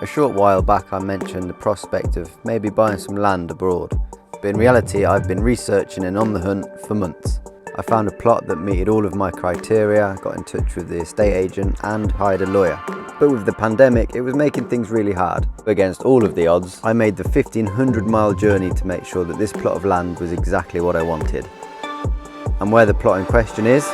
short while back I mentioned the prospect of maybe buying some land abroad, but in reality I've been researching and on the hunt for months. I found a plot that meted all of my criteria, got in touch with the estate agent and hired a lawyer. But with the pandemic, it was making things really hard. Against all of the odds, I made the 1,500-mile journey to make sure that this plot of land was exactly what I wanted. And where the plot in question is,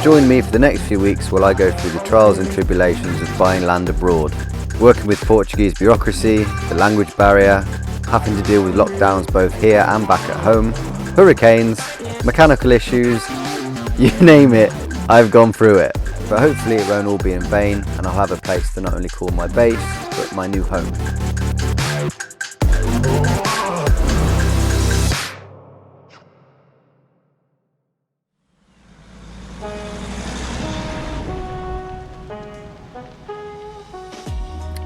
join me for the next few weeks while I go through the trials and tribulations of buying land abroad, working with Portuguese bureaucracy, the language barrier, having to deal with lockdowns both here and back at home, hurricanes, mechanical issues, you name it, I've gone through it. But hopefully it won't all be in vain and I'll have a place to not only call my base, but my new home.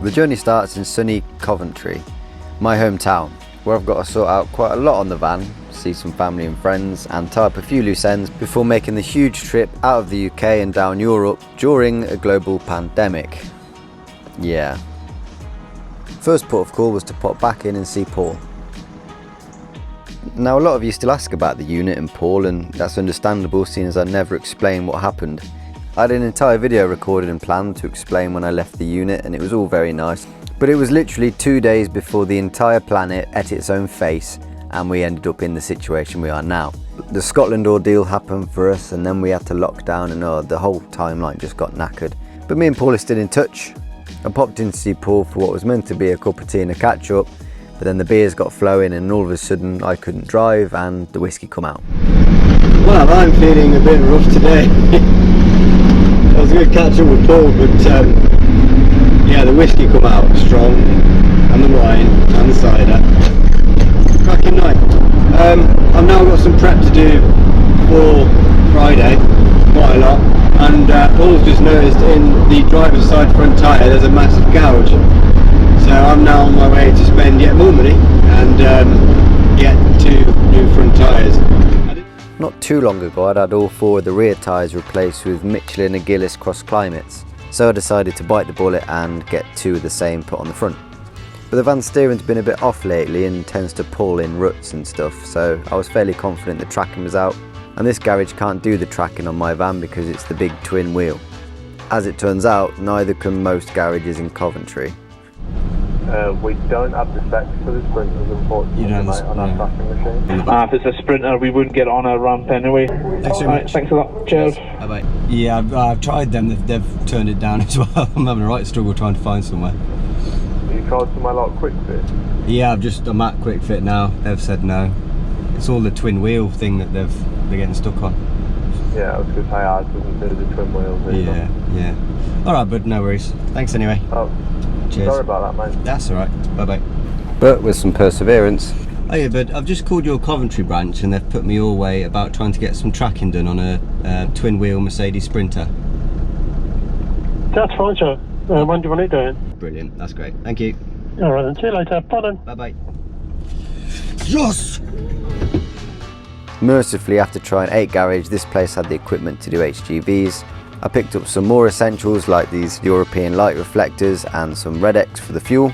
The journey starts in sunny Coventry, my hometown, where I've got to sort out quite a lot on the van, see some family and friends and tie up a few loose ends before making the huge trip out of the UK and down Europe during a global pandemic. Yeah. First port of call was to pop back in and see Paul. Now a lot of you still ask about the unit and Paul, and that's understandable seeing as I never explained what happened. I had an entire video recorded and planned to explain when I left the unit and it was all very nice. But it was literally 2 days before the entire planet ate its own face and we ended up in the situation we are now. The Scotland ordeal happened for us and then we had to lock down and the whole timeline just got knackered. But me and Paul are still in touch. I popped in to see Paul for what was meant to be a cup of tea and a catch up, but then the beers got flowing and all of a sudden I couldn't drive and the whiskey come out. Well, I'm feeling a bit rough today. It was a good catch up with Paul, but yeah, the whiskey come out strong, and the wine, and the cider. Cracking night. I've now got some prep to do for Friday, quite a lot, and Paul's just noticed in the driver's side front tyre there's a massive gouge. So I'm now on my way to spend yet more money and get 2 new front tyres. Not too long ago I'd had all 4 of the rear tyres replaced with Michelin and Gillis cross climates, so I decided to bite the bullet and get 2 of the same put on the front. But the van's steering's been a bit off lately and tends to pull in ruts and stuff, so I was fairly confident the tracking was out, and this garage can't do the tracking on my van because it's the big twin wheel. As it turns out, neither can most garages in Coventry. We don't have the specs for the sprinters, unfortunately, on our tracking machine. If it's a sprinter, we wouldn't get on a ramp anyway. Thanks very much. Thanks a lot. Cheers. Bye-bye. Yeah, I've tried them. They've turned it down as well. I'm having a right struggle trying to find somewhere. You tried somewhere like Quick Fit? Yeah, I'm at Quick Fit now. They've said no. It's all the twin wheel thing that they're getting stuck on. Yeah, I was going to say ours doesn't do the twin wheels either. Yeah. Alright, bud, no worries. Thanks anyway. Oh, cheers. Sorry about that, mate. That's alright. Bye-bye. But with some perseverance. Oh yeah, but I've just called your Coventry branch and they've put me your way about trying to get some tracking done on a twin wheel Mercedes Sprinter. That's fine, sir. When do you want it doing? Brilliant, that's great. Thank you. Alright then, see you later. Bye then. Bye-bye. Yes! Mercifully, after trying 8 garages, this place had the equipment to do HGVs. I picked up some more essentials like these European light reflectors and some Red X for the fuel,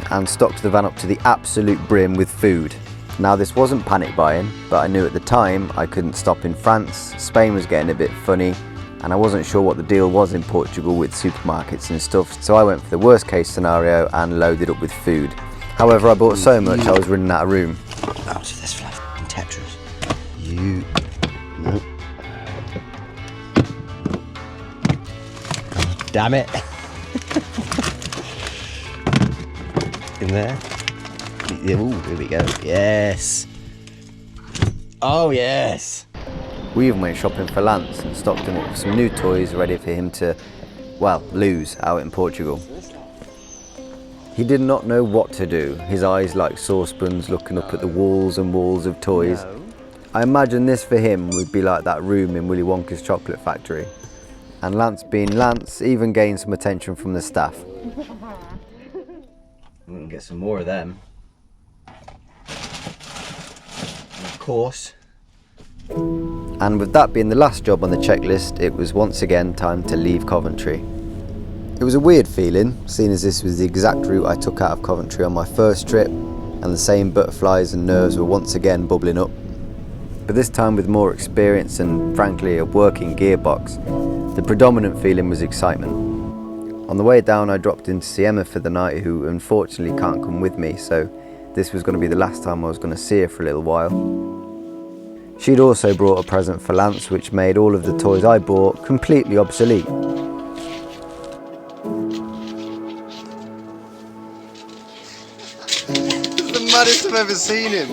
and stocked the van up to the absolute brim with food. Now this wasn't panic buying, but I knew at the time I couldn't stop in France, Spain was getting a bit funny, and I wasn't sure what the deal was in Portugal with supermarkets and stuff, so I went for the worst case scenario and loaded up with food. However, I bought so much I was running out of room. Out of this flat in Tetris. You... No. Oh, damn it. In there. Ooh, here we go. Yes. Oh, yes. We even went shopping for Lance and stocked him up with some new toys ready for him to, well, lose out in Portugal. He did not know what to do, his eyes like saucepans looking up at the walls and walls of toys. I imagine this for him would be like that room in Willy Wonka's chocolate factory. And Lance being Lance even gained some attention from the staff. We can get some more of them. And of course. And with that being the last job on the checklist, it was once again time to leave Coventry. It was a weird feeling, seeing as this was the exact route I took out of Coventry on my first trip, and the same butterflies and nerves were once again bubbling up. But this time with more experience and, frankly, a working gearbox, the predominant feeling was excitement. On the way down, I dropped in to see Emma for the night, who unfortunately can't come with me, so this was going to be the last time I was going to see her for a little while. She'd also brought a present for Lance, which made all of the toys I bought completely obsolete. It's the maddest I've ever seen him.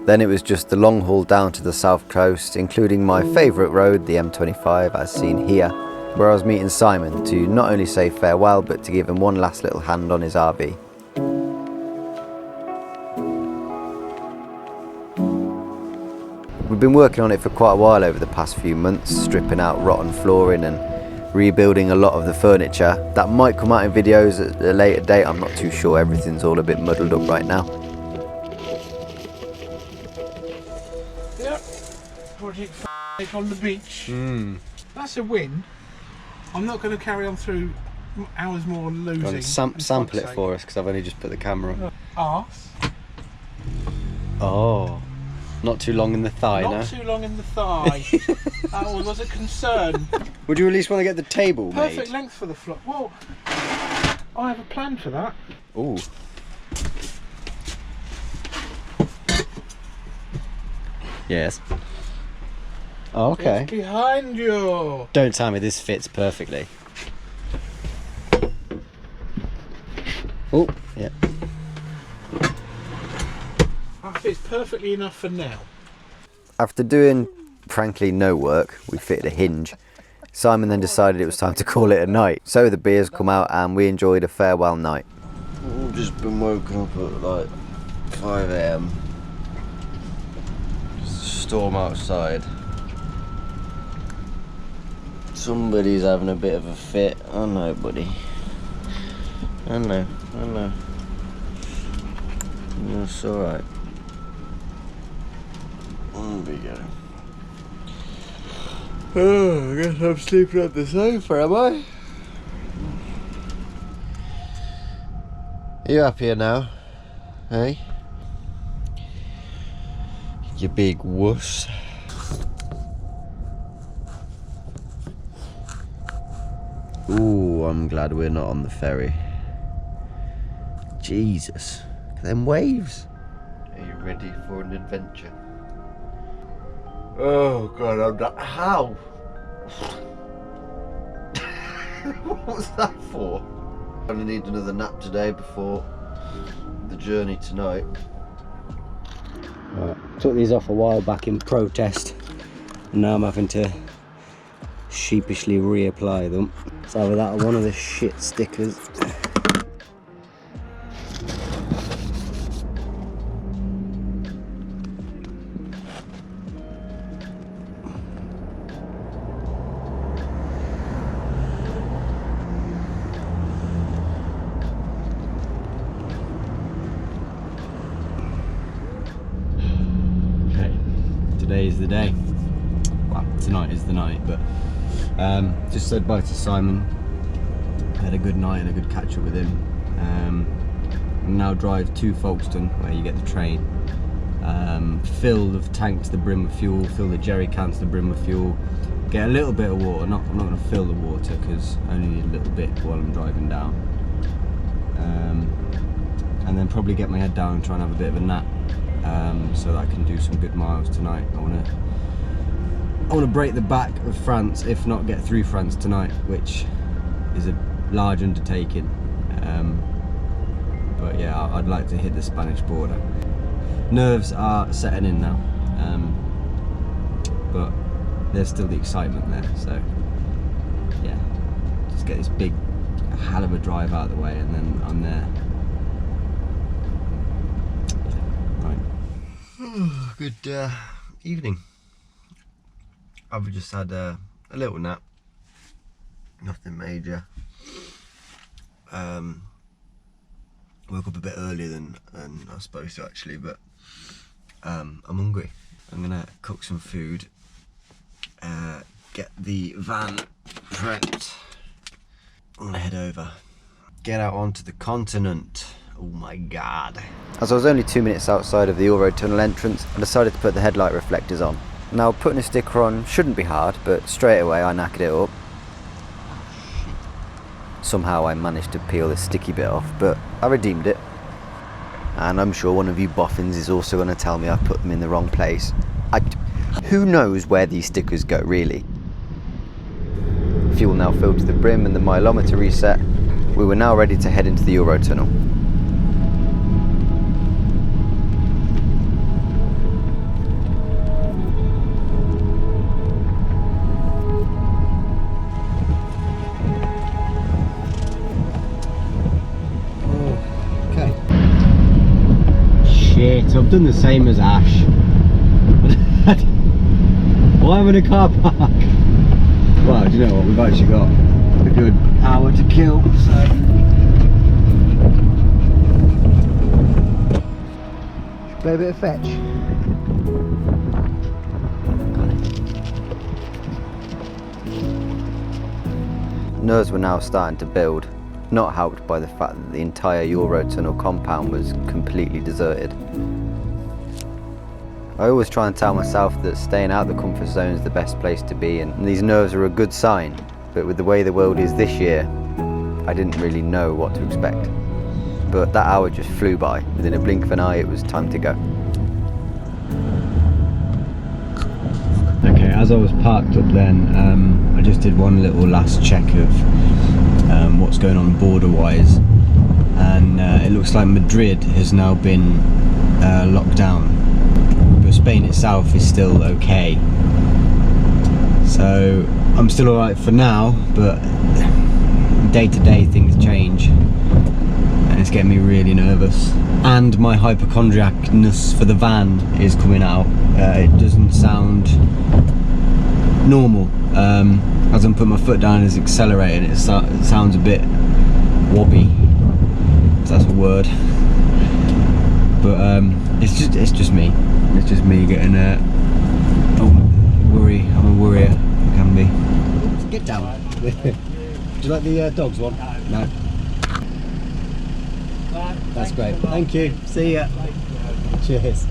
Then it was just the long haul down to the south coast, including my favourite road, the M25, as seen here, where I was meeting Simon to not only say farewell, but to give him one last little hand on his RV. We've been working on it for quite a while over the past few months, stripping out rotten flooring and rebuilding a lot of the furniture. That might come out in videos at a later date, I'm not too sure, everything's all a bit muddled up right now. Yep, project on the beach. That's a win. I'm not going to carry on through hours more losing. Sample it for us, because I've only just put the camera on. Arse. Oh, not too long in the thigh, Not no? too long in the thigh. That was a concern. Would you at least want to get the table Perfect made? length for the floor. Well, I have a plan for that. Ooh. Yes. Oh, okay. It's behind you. Don't tell me this fits perfectly. Oh, yeah. That fits perfectly enough for now. After doing, frankly, no work, we fitted a hinge. Simon then decided it was time to call it a night. So the beers come out and we enjoyed a farewell night. We've just been woken up at like 5 AM. Storm outside. Somebody's having a bit of a fit. I know, buddy. I know. It's alright. There we go. Oh, I guess I'm sleeping on the sofa, am I? Are you happier now? Hey? You big wuss. Ooh, I'm glad we're not on the ferry. Jesus, look at them waves. Are you ready for an adventure? Oh God, I'm not. How? What was that for? I'm gonna need another nap today before the journey tonight. Right. Took these off a while back in protest, and now I'm having to sheepishly reapply them. It's either that or one of the shit stickers. Today is the day. Well, tonight is the night, but just said bye to Simon. Had a good night and a good catch up with him. And now drive to Folkestone, where you get the train. Fill the tank to the brim with fuel, fill the jerry can to the brim with fuel, get a little bit of water. I'm not going to fill the water because I only need a little bit while I'm driving down. And then probably get my head down and try and have a bit of a nap. So that I can do some good miles tonight. I want to break the back of France, if not get through France tonight, which is a large undertaking. But yeah, I'd like to hit the Spanish border. Nerves are setting in now, but there's still the excitement there. So yeah, just get this big a hell of a drive out of the way, and then I'm there. Right. Good evening. I've just had a little nap. Nothing major. Woke up a bit earlier than I was supposed to actually, but I'm hungry. I'm gonna cook some food, get the van prepped. I'm gonna head over, get out onto the continent. Oh my god. As I was only 2 minutes outside of the Eurotunnel entrance, I decided to put the headlight reflectors on. Now, putting a sticker on shouldn't be hard, but straight away I knackered it up. Somehow I managed to peel the sticky bit off, but I redeemed it. And I'm sure one of you boffins is also going to tell me I put them in the wrong place. Who knows where these stickers go, really? Fuel now filled to the brim and the mileometer reset. We were now ready to head into the Eurotunnel. I've done the same as Ash. Why am I in a car park? Well, do you know what? We've actually got a good hour to kill, so. Should play a bit of fetch. Nerves were now starting to build, not helped by the fact that the entire Eurotunnel compound was completely deserted. I always try and tell myself that staying out of the comfort zone is the best place to be, and these nerves are a good sign, but with the way the world is this year, I didn't really know what to expect. But that hour just flew by. Within a blink of an eye, it was time to go. Okay, as I was parked up then, I just did one little last check of what's going on border-wise, and it looks like Madrid has now been locked down. Spain itself is still okay, so I'm still alright for now, but day to day things change and it's getting me really nervous, and my hypochondriacness for the van is coming out. It doesn't sound normal. As I'm putting my foot down, it's accelerating, it sounds a bit wobbly, if that's a word, but it's just me. It's just me getting worry. I'm a worrier. I can be. Get down. Do you like the dogs one? No. That's great. Thank you. See ya. Cheers.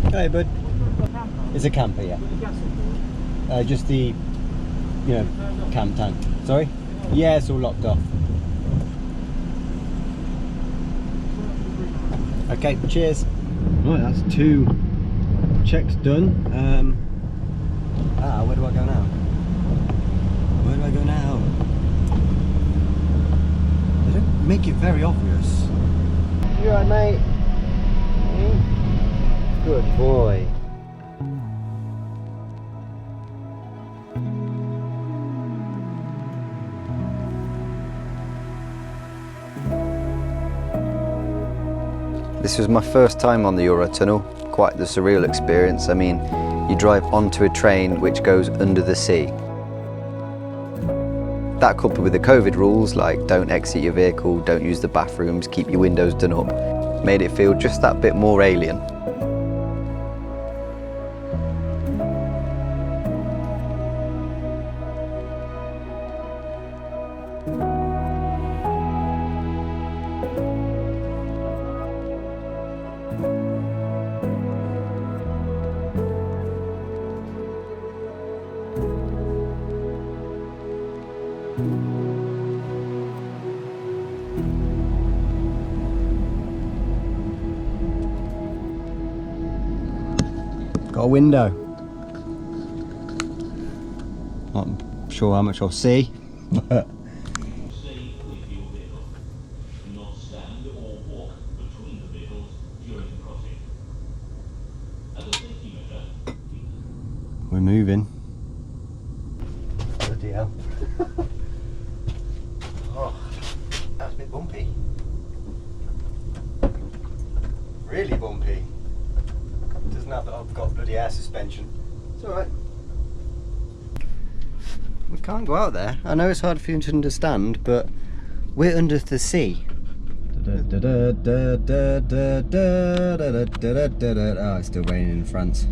Hey, bud. It's a camper, yeah. Just the, camp tank. Sorry? Yeah, it's all locked off. Okay, cheers. Right, that's 2 checks done. Where do I go now? Where do I go now? They don't make it very obvious. You alright, mate? Good boy. This was my first time on the Eurotunnel, quite the surreal experience. I mean, you drive onto a train which goes under the sea. That, coupled with the COVID rules like don't exit your vehicle, don't use the bathrooms, keep your windows done up, made it feel just that bit more alien. Got a window. Not sure how much I'll see, but we're moving. Bloody hell. I've got bloody air suspension. It's alright. We can't go out there. I know it's hard for you to understand, but we're under the sea. Oh, it's still raining in France.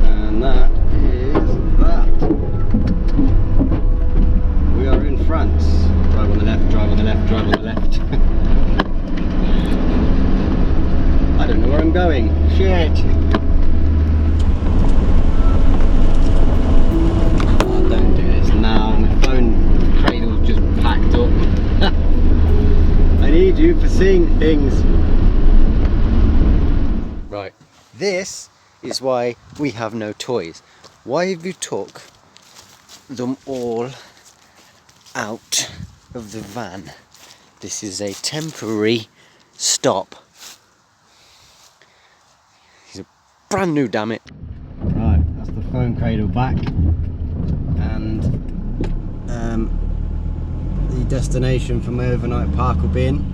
And that is that. We are in France. Drive on the left, drive on the left, drive on the left. I don't know where I'm going. Shit! Oh, don't do this now. My phone cradle's just packed up. I need you for seeing things. Right. This is why we have no toys. Why have you took them all out of the van? This is a temporary stop. These are brand new, damn it. Right, that's the phone cradle back, and the destination for my overnight park will be in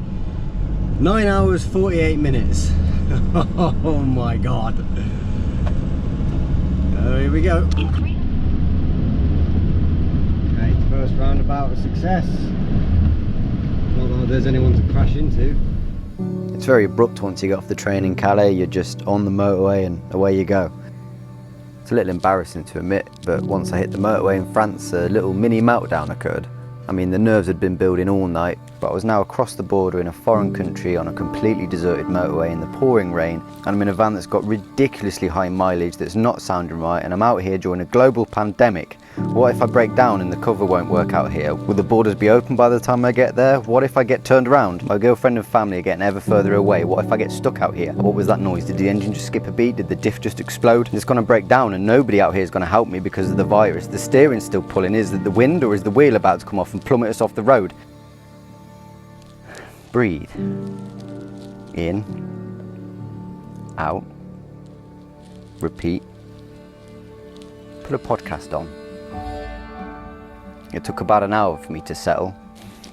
9 hours 48 minutes. Oh my god. Oh, here we go. Okay, first roundabout a success. Not that there's anyone to crash into. It's very abrupt once you get off the train in Calais. You're just on the motorway and away you go. It's a little embarrassing to admit, but once I hit the motorway in France, a little mini meltdown occurred. I mean, the nerves had been building all night, but I was now across the border in a foreign country on a completely deserted motorway in the pouring rain, and I'm in a van that's got ridiculously high mileage that's not sounding right, and I'm out here during a global pandemic. What if I break down and the cover won't work out here? Will the borders be open by the time I get there? What if I get turned around? My girlfriend and family are getting ever further away. What if I get stuck out here? What was that noise? Did the engine just skip a beat? Did the diff just explode? It's going to break down and nobody out here is going to help me because of the virus. The steering's still pulling. Is it the wind or is the wheel about to come off and plummet us off the road? Breathe. In. Out. Repeat. Put a podcast on. It took about an hour for me to settle,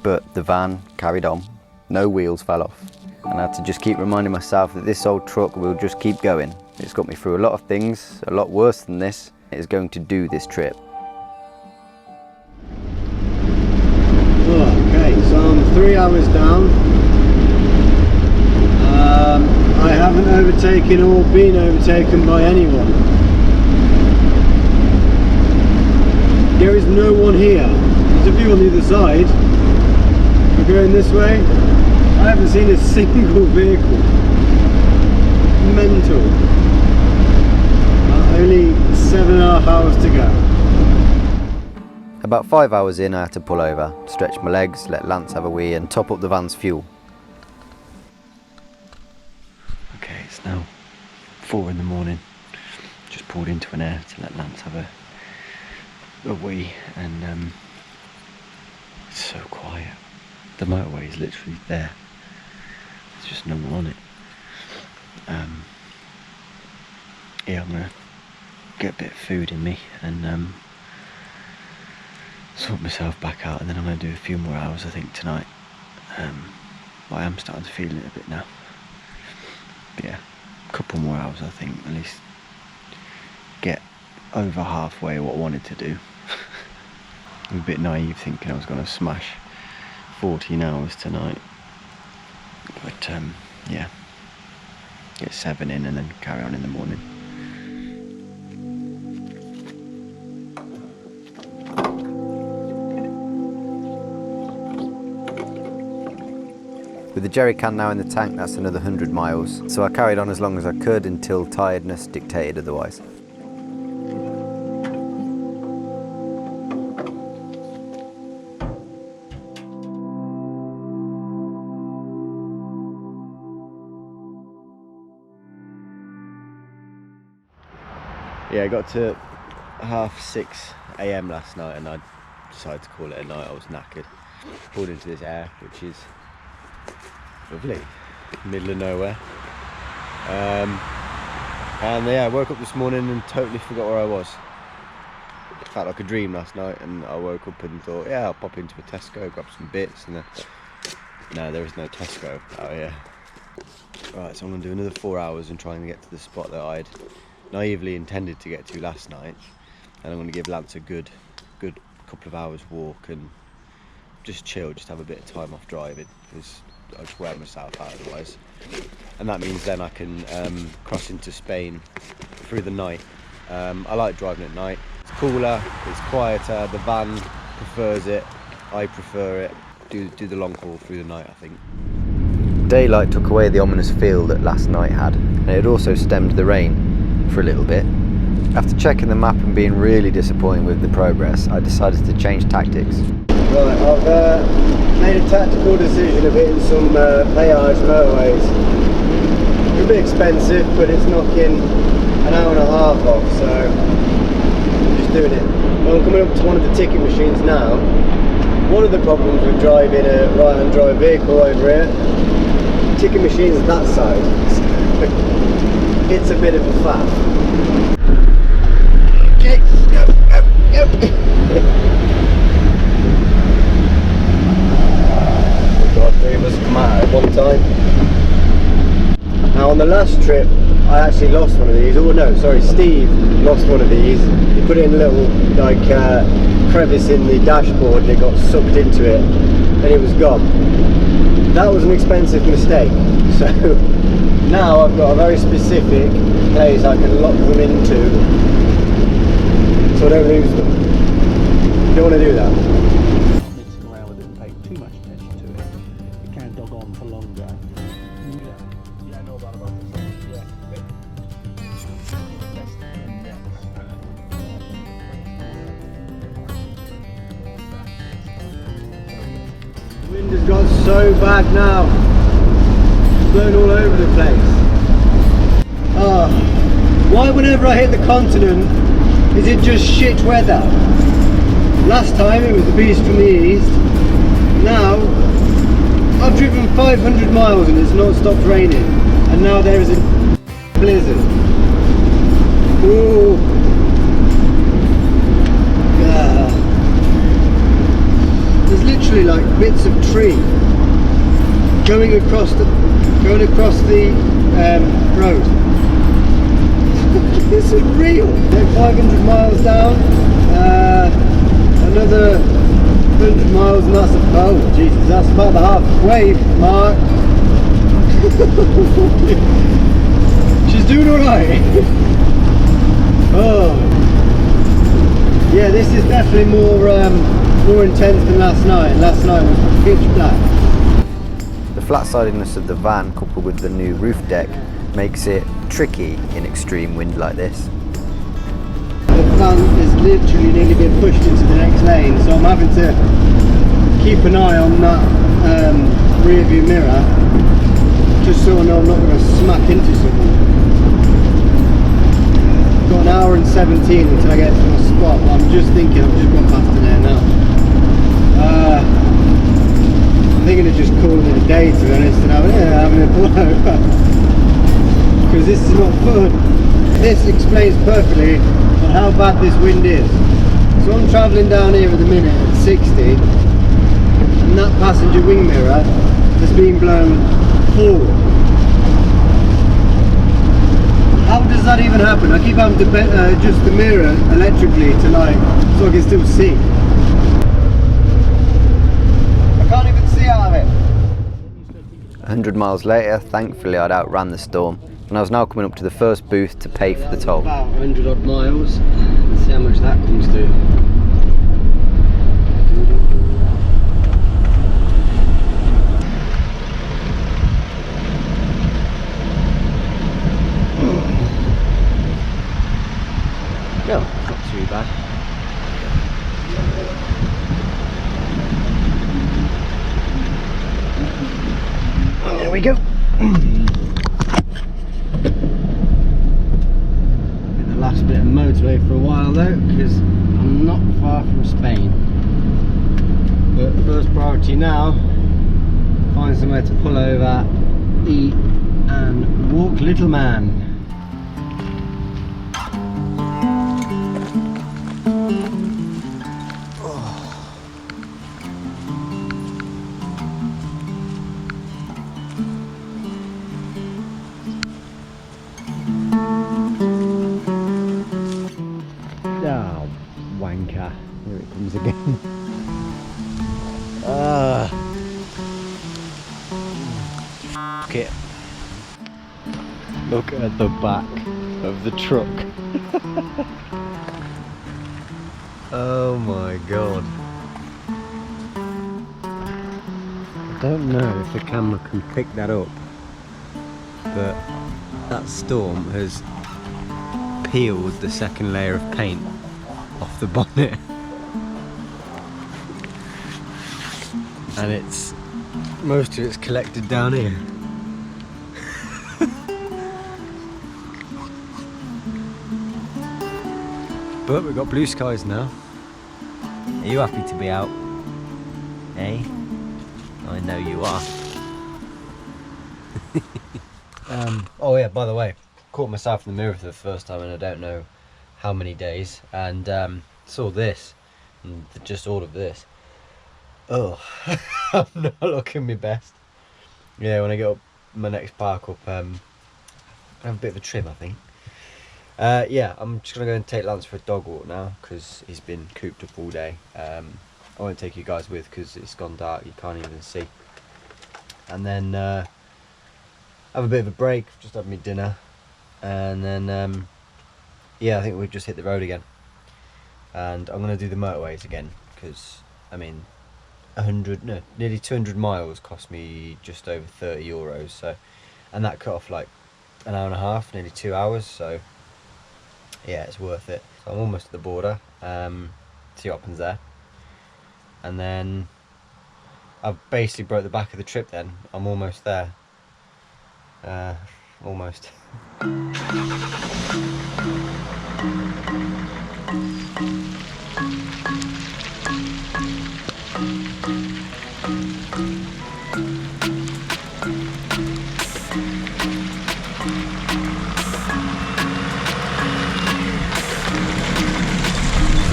but the van carried on. No wheels fell off. And I had to just keep reminding myself that this old truck will just keep going. It's got me through a lot of things, a lot worse than this. It is going to do this trip. Okay, so I'm 3 hours down. I haven't overtaken or been overtaken by anyone. There is no one here. There's a few on the other side. We're going this way. I haven't seen a single vehicle. Mental. Only 7.5 hours to go. About 5 hours in, I had to pull over, stretch my legs, let Lance have a wee and top up the van's fuel. Okay, it's now 4 in the morning. Just pulled into an air to let Lance have a wee, and it's so quiet. The motorway is literally there. There's just no one on it. Yeah, I'm gonna get a bit of food in me and sort myself back out, and then I'm gonna do a few more hours I think tonight. I am starting to feel it a bit now. But yeah, a couple more hours I think, at least get over halfway what I wanted to do. I'm a bit naive thinking I was going to smash 14 hours tonight, but yeah, get 7 in and then carry on in the morning. With the jerry can now in the tank, that's another 100 miles, so I carried on as long as I could until tiredness dictated otherwise. Yeah, I got to 6:30 AM last night and I decided to call it a night. I was knackered. Pulled into this air, which is lovely, middle of nowhere. And yeah, I woke up this morning and totally forgot where I was. felt like a dream last night, and I woke up and thought, yeah, I'll pop into a Tesco, grab some bits, and then no, there is no Tesco out here. Right, so I'm going to do another 4 hours and try and get to the spot that I'd naively intended to get to last night, and I'm going to give Lance a good couple of hours walk and just chill, just have a bit of time off driving, because I'll just wear myself out otherwise. And that means then I can cross into Spain through the night. I like driving at night. It's cooler, it's quieter, the van prefers it, I prefer it. Do the long haul through the night, I think. Daylight took away the ominous feel that last night had, and it also stemmed the rain for a little bit. After checking the map and being really disappointed with the progress, I decided to change tactics. Right, I've made a tactical decision of hitting some pay-eyes motorways. They're a bit expensive, but it's knocking an hour and a half off, so I'm just doing it. Well, I'm coming up to one of the ticket machines now. One of the problems with driving a right-hand drive vehicle over here, ticket machines that side, it's a bit of a faff. Okay, yep. Three of us come out at one time. Now on the last trip I actually lost one of these. Oh no, sorry, Steve lost one of these. He put it in a little like crevice in the dashboard and it got sucked into it and it was gone. That was an expensive mistake. So now I've got a very specific place I can lock them into so I don't lose them. You don't want to do that. The wind has got so bad now, it's blown all over the place. Why whenever I hit the continent is it just shit weather? Last time it was the beast from the east. Now I've driven 500 miles and it's not stopped raining, and now there is a blizzard. Ooh. There's literally like bits of tree going across the road. This is real. 500 miles down, another 100 miles, and that's oh Jesus, that's about the halfway mark. She's doing all right. Oh, yeah, this is definitely more intense than last night. Last night was pitch black. The flat-sidedness of the van coupled with the new roof deck makes it tricky in extreme wind like this. The van is literally nearly being pushed into the next lane, so I'm having to keep an eye on that rear view mirror just so I know I'm not going to smack into someone. I've got an hour and 17 until I get to my spot, but I'm just thinking I've just gone past it there now. I'm thinking of just calling it a day, to be honest, and having a pull over, because this is not fun. This explains perfectly on how bad this wind is. So I'm travelling down here at the minute at 60, and that passenger wing mirror has been blown forward. How does that even happen? I keep having to adjust the mirror electrically to so I can still see. 100 miles later, thankfully I'd outran the storm, and I was now coming up to the first booth to pay for the toll. About 100 odd miles, let's see how much that comes to. No, not too bad. There we go. The last bit of motorway for a while though, because I'm not far from Spain. But first priority now, find somewhere to pull over, eat and walk, little man. it. Look at the back of the truck. Oh my god. I don't know if the camera can pick that up, but that storm has peeled the second layer of paint off the bonnet. And it's, most of it's collected down here. But we've got blue skies now. Are you happy to be out? Eh? I know you are. Oh yeah, by the way, caught myself in the mirror for the first time in I don't know how many days, and saw this, and just all of this. Oh, I'm not looking my best. Yeah, when I get up my next park up, I have a bit of a trim, I think. Yeah, I'm just going to go and take Lance for a dog walk now, because he's been cooped up all day. I won't take you guys with, because it's gone dark, you can't even see. And then have a bit of a break, just have me dinner. And then, yeah, I think we've just hit the road again. And I'm going to do the motorways again, because, I mean, nearly 200 miles cost me just over €30, so, and that cut off like an hour and a half, nearly 2 hours, so yeah, it's worth it. So I'm almost at the border, see what happens there, and then I've basically broke the back of the trip then. I'm almost there, almost.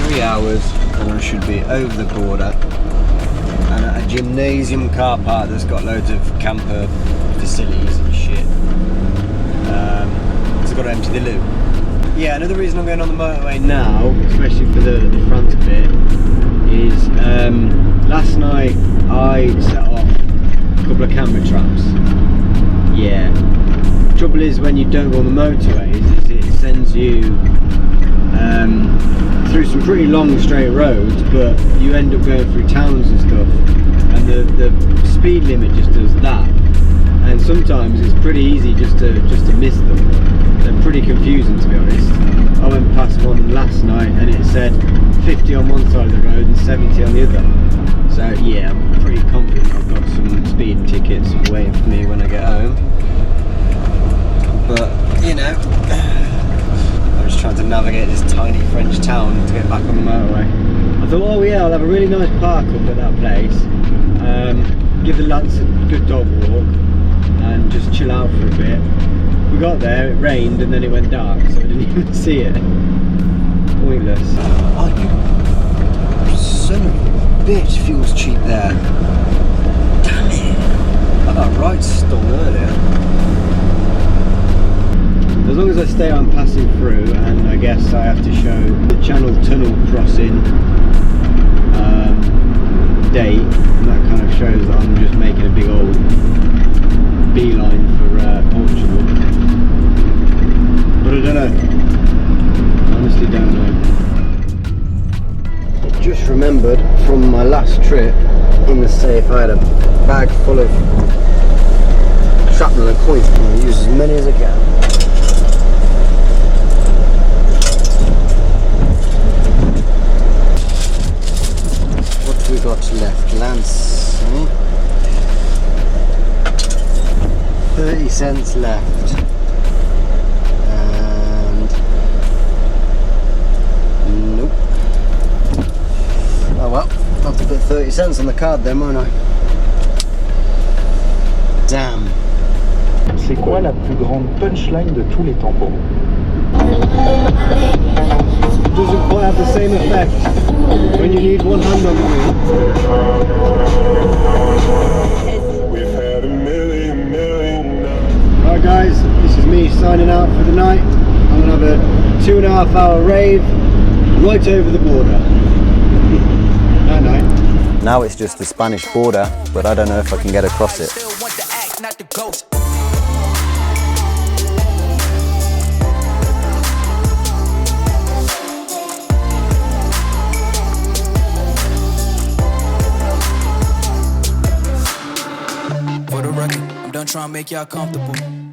3 hours and I should be over the border and at a gymnasium car park that's got loads of camper facilities and shit. So I've got to empty the loo. Yeah, another reason I'm going on the motorway now, especially for the front bit, is last night I set off a couple of camera traps. Yeah. The trouble is when you don't go on the motorways, is it sends you through some pretty long straight roads, but you end up going through towns and stuff, and the speed limit just does that. And sometimes it's pretty easy just to miss them. They're pretty confusing, to be honest. I went past one last night and it said 50 on one side of the road and 70 on the other. So yeah, I'm pretty confident I've got some speeding tickets waiting for me when I get home. But you know, I'm just trying to navigate this tiny French town to get back on the motorway. I thought, oh yeah, I'll have a really nice park up at that place. Give the lads a good dog walk and just chill out for a bit. We got there, it rained and then it went dark, so I didn't even see it. Pointless. Oh, you son of a bitch, fuel's cheap there. Damn it! I got right stung earlier. As long as I stay on passing through, and I guess I have to show the Channel Tunnel crossing date, and that kind of shows that I'm just making a big old beeline for Portugal. But I don't know. Honestly don't know. I just remembered from my last trip in the safe I had a bag full of shrapnel and coins. I'm going to use as many as I can. We got left, Lance, 30 cents left, and nope. Oh well, I'll have to put 30 cents on the card then, won't I? Damn. C'est quoi la plus grande punchline de tous les tampons? Doesn't quite have the same effect when you need one hand on the wheel. We've had a million. Right guys, this is me signing out for the night. I'm going to have a 2.5 hour rave right over the border. Night night. Now it's just the Spanish border, but I don't know if I can get across it. trying to make y'all comfortable.